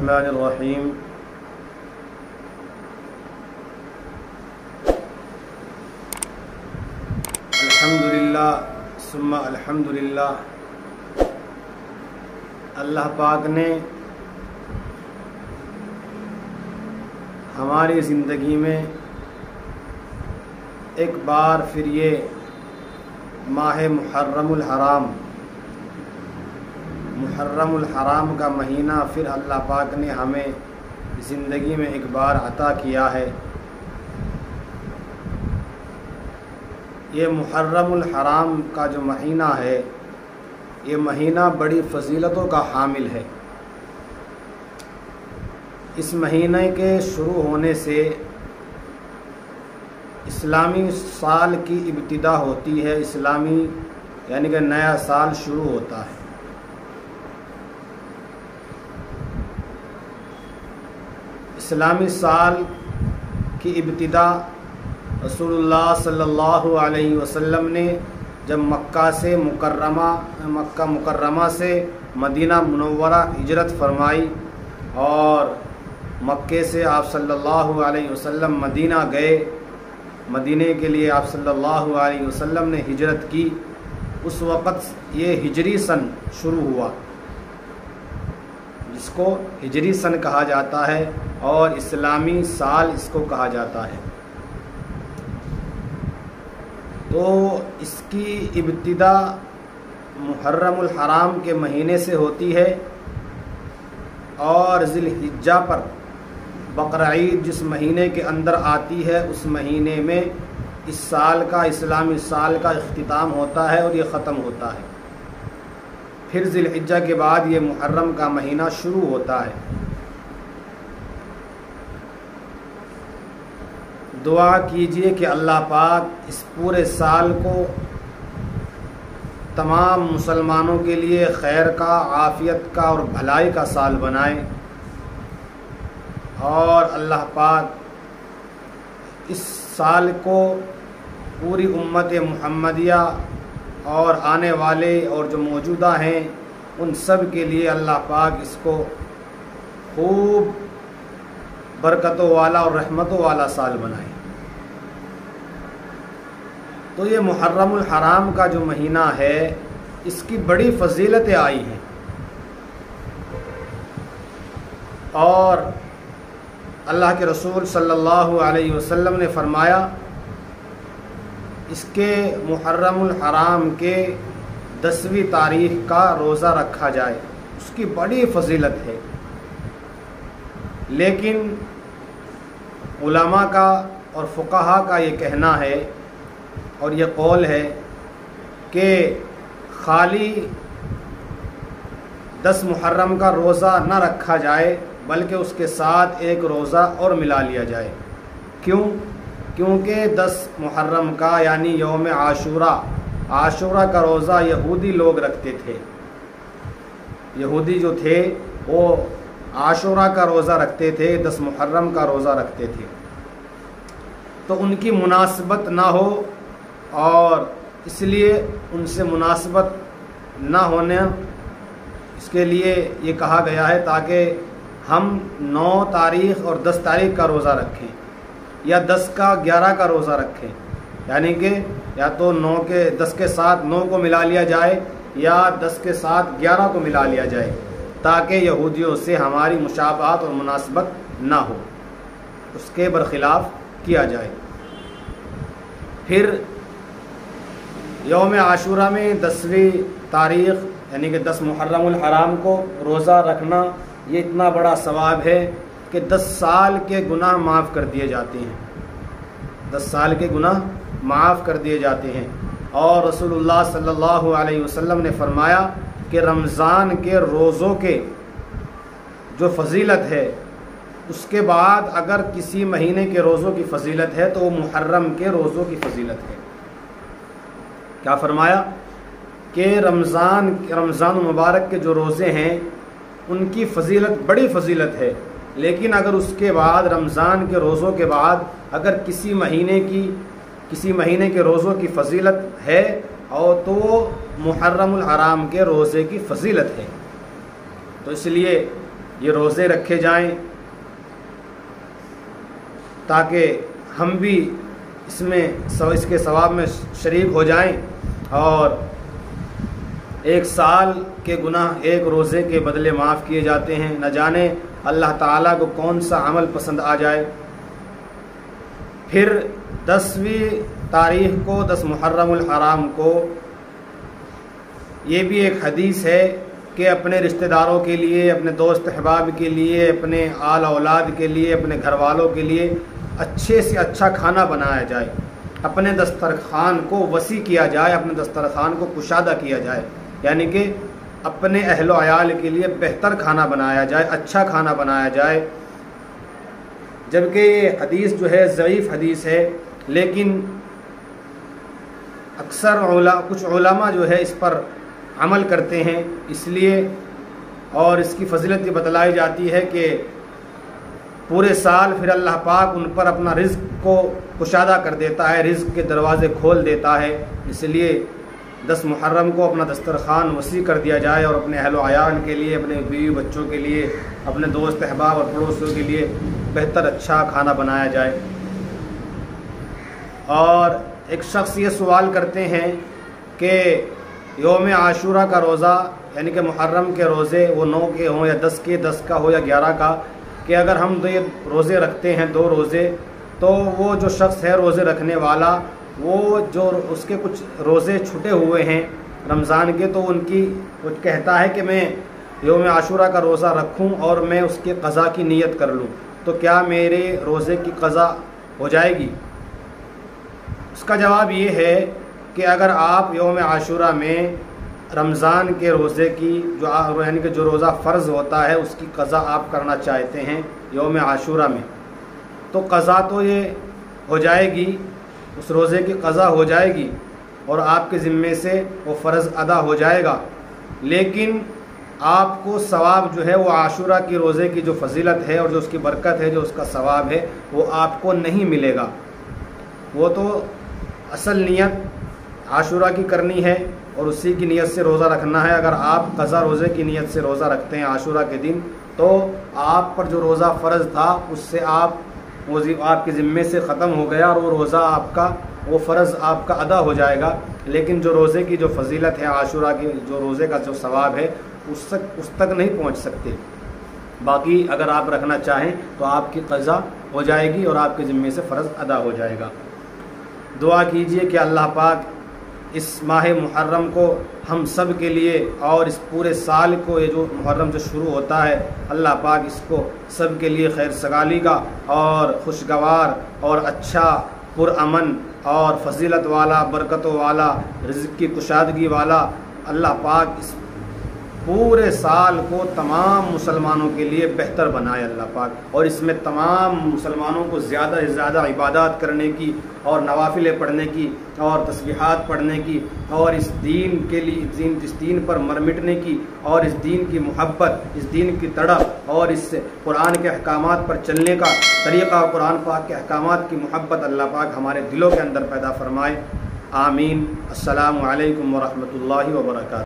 الرحمن الرحیم الحمدللہ ثم الحمدللہ۔ اللہ پاک نے ہماری زندگی میں ایک بار پھر یہ ماہ محرم الحرام کا مہینہ پھر اللہ پاک نے ہمیں زندگی میں ایک بار عطا کیا ہے۔ یہ محرم الحرام کا جو مہینہ ہے، یہ مہینہ بڑی فضیلتوں کا حامل ہے۔ اس مہینے کے شروع ہونے سے اسلامی سال کی ابتدا ہوتی ہے، اسلامی یعنی کہ نیا سال شروع ہوتا ہے۔ اسلامی سال کی ابتدا رسول اللہ صلی اللہ علیہ وسلم نے جب مکہ مکرمہ سے مدینہ منورہ ہجرت فرمائی اور مکے سے آپ صلی اللہ علیہ وسلم مدینہ گئے، مدینے کے لیے آپ صلی اللہ علیہ وسلم نے ہجرت کی، اس وقت یہ ہجری سن شروع ہوا، جس کو ہجری سن کہا جاتا ہے اور اسلامی سال اس کو کہا جاتا ہے۔ تو اس کی ابتدا محرم الحرام کے مہینے سے ہوتی ہے اور ذی الحجہ پر بقرعید جس مہینے کے اندر آتی ہے، اس مہینے میں اس سال کا اسلامی سال کا اختتام ہوتا ہے اور یہ ختم ہوتا ہے۔ پھر ذی الحجہ کے بعد یہ محرم کا مہینہ شروع ہوتا ہے۔ دعا کیجئے کہ اللہ پاک اس پورے سال کو تمام مسلمانوں کے لیے خیر کا، عافیت کا اور بھلائی کا سال بنائے، اور اللہ پاک اس سال کو پوری امت محمدیہ اور آنے والے اور جو موجودہ ہیں ان سب کے لیے اللہ پاک اس کو خوب برکتوں والا اور رحمتوں والا سال بنائے۔ تو یہ محرم الحرام کا جو مہینہ ہے، اس کی بڑی فضیلتیں آئی ہیں، اور اللہ کے رسول صلی اللہ علیہ وسلم نے فرمایا اس کے محرم الحرام کے 10ویں تاریخ کا روزہ رکھا جائے، اس کی بڑی فضیلت ہے۔ لیکن علماء کا اور فقہا کا یہ کہنا ہے اور یہ قول ہے کہ خالی 10 محرم کا روزہ نہ رکھا جائے بلکہ اس کے ساتھ ایک روزہ اور ملا لیا جائے۔ کیونکہ 10 محرم کا یعنی یوم عاشورہ کا روزہ یہودی لوگ رکھتے تھے، یہودی جو تھے وہ عاشورہ کا روزہ رکھتے تھے، 10 محرم کا روزہ رکھتے تھے، تو ان کی مناسبت نہ ہو، اور اس لیے ان سے مناسبت نہ ہونے اس کے لیے یہ کہا گیا ہے تاکہ ہم 9 تاریخ اور 10 تاریخ کا روزہ رکھیں، یا 10 کا 11 کا روزہ رکھیں، یعنی کہ یا تو 10 کے ساتھ 9 کو ملا لیا جائے یا 10 کے ساتھ 11 کو ملا لیا جائے، تاکہ یہودیوں سے ہماری مشابہت اور مناسبت نہ ہو، اس کے برخلاف کیا جائے۔ پھر یوم عاشورہ میں 10ویں تاریخ یعنی کہ 10 محرم الحرام کو روزہ رکھنا یہ اتنا بڑا ثواب ہے کہ 10 سال کے گناہ معاف کر دیے جاتے ہیں، 10 سال کے گناہ معاف کر دیے جاتے ہیں۔ اور رسول اللہ صلی اللہ علیہ وسلم نے فرمایا کہ رمضان کے روزوں کے جو فضیلت ہے، اس کے بعد اگر کسی مہینے کے روزوں کی فضیلت ہے تو وہ محرم کے روزوں کی فضیلت ہے۔ کیا فرمایا کہ رمضان مبارک کے جو روزے ہیں ان کی فضیلت بڑی فضیلت ہے، لیکن اگر اس کے بعد رمضان کے روزوں کے بعد اگر کسی مہینے کے روزوں کی فضیلت ہے اور تو محرم الحرام کے روزے کی فضیلت ہے۔ تو اس لیے یہ روزے رکھے جائیں تاکہ ہم بھی اس کے ثواب میں شریک ہو جائیں، اور 1 سال کے گناہ ایک روزے کے بدلے معاف کیے جاتے ہیں۔ نہ جانے اللہ تعالیٰ کو کون سا عمل پسند آ جائے۔ پھر 10ویں تاریخ کو 10 محرم الحرام کو یہ بھی ایک حدیث ہے کہ اپنے رشتہ داروں کے لیے، اپنے دوست احباب کے لیے، اپنے آل اولاد کے لیے، اپنے گھر والوں کے لیے اچھے سے اچھا کھانا بنایا جائے، اپنے دسترخوان کو وسیع کیا جائے، اپنے دسترخوان کو کشادہ کیا جائے، یعنی کہ اپنے اہل و عیال کے لیے بہتر کھانا بنایا جائے، اچھا کھانا بنایا جائے۔ جبکہ یہ حدیث جو ہے ضعیف حدیث ہے، لیکن اکثر کچھ علماء جو ہے اس پر عمل کرتے ہیں، اس لیے اور اس کی فضیلت یہ بتلائی جاتی ہے کہ پورے سال پھر اللہ پاک ان پر اپنا رزق کو کشادہ کر دیتا ہے، رزق کے دروازے کھول دیتا ہے۔ اس لیے 10 محرم کو اپنا دسترخوان وسیع کر دیا جائے اور اپنے اہل و عیال کے لیے، اپنے بیوی بچوں کے لیے، اپنے دوست احباب اور پڑوسیوں کے لیے بہتر اچھا کھانا بنایا جائے۔ اور ایک شخص یہ سوال کرتے ہیں کہ یوم عاشورہ کا روزہ، یعنی کہ محرم کے روزے وہ 9 کے ہوں یا 10 کے، 10 کا ہو یا 11 کا، کہ اگر ہم یہ روزے رکھتے ہیں 2 روزے، تو وہ جو شخص ہے روزے رکھنے والا، وہ جو اس کے کچھ روزے چھٹے ہوئے ہیں رمضان کے، تو ان کی وہ کہتا ہے کہ میں یوم عاشورہ کا روزہ رکھوں اور میں اس کے قضا کی نیت کر لوں، تو کیا میرے روزے کی قضا ہو جائے گی؟ اس کا جواب یہ ہے کہ اگر آپ یوم عاشورہ میں رمضان کے روزے کی یعنی کہ جو روزہ فرض ہوتا ہے اس کی قضا آپ کرنا چاہتے ہیں یوم عاشورہ میں، تو قضا تو یہ ہو جائے گی، اس روزے کی قضا ہو جائے گی اور آپ کے ذمے سے وہ فرض ادا ہو جائے گا، لیکن آپ کو ثواب جو ہے وہ عاشورہ کی روزے کی جو فضیلت ہے اور جو اس کی برکت ہے، جو اس کا ثواب ہے، وہ آپ کو نہیں ملے گا۔ وہ تو اصل نیت عاشورہ کی کرنی ہے اور اسی کی نیت سے روزہ رکھنا ہے۔ اگر آپ قضا روزے کی نیت سے روزہ رکھتے ہیں عاشورہ کے دن، تو آپ پر جو روزہ فرض تھا اس سے آپ کے ذمے سے ختم ہو گیا اور وہ روزہ آپ کا، وہ فرض آپ کا ادا ہو جائے گا، لیکن جو روزے کی جو فضیلت ہے، عاشورہ کی جو روزے کا جو ثواب ہے، اس تک نہیں پہنچ سکتے۔ باقی اگر آپ رکھنا چاہیں تو آپ کی قضا ہو جائے گی اور آپ کے ذمے سے فرض ادا ہو جائے گا۔ دعا کیجئے کہ اللہ پاک اس ماہ محرم کو ہم سب کے لیے اور اس پورے سال کو، یہ جو محرم سے شروع ہوتا ہے، اللہ پاک اس کو سب کے لیے خیر سگالی کا اور خوشگوار اور اچھا، پرامن اور فضیلت والا، برکتوں والا، رزق کی کشادگی والا اللہ پاک اس پورے سال کو تمام مسلمانوں کے لیے بہتر بنائے اللہ پاک، اور اس میں تمام مسلمانوں کو زیادہ سے زیادہ عبادات کرنے کی اور نوافلیں پڑھنے کی اور تسبیحات پڑھنے کی اور اس دین کے لیے، اس دین پر مر مٹنے کی اور اس دین کی محبت، اس دین کی تڑپ اور اس قرآن کے احکامات پر چلنے کا طریقہ، قرآن پاک کے احکامات کی محبت اللہ پاک ہمارے دلوں کے اندر پیدا فرمائے۔ آمین۔ السلام علیکم ورحمۃ اللہ وبرکاتہ۔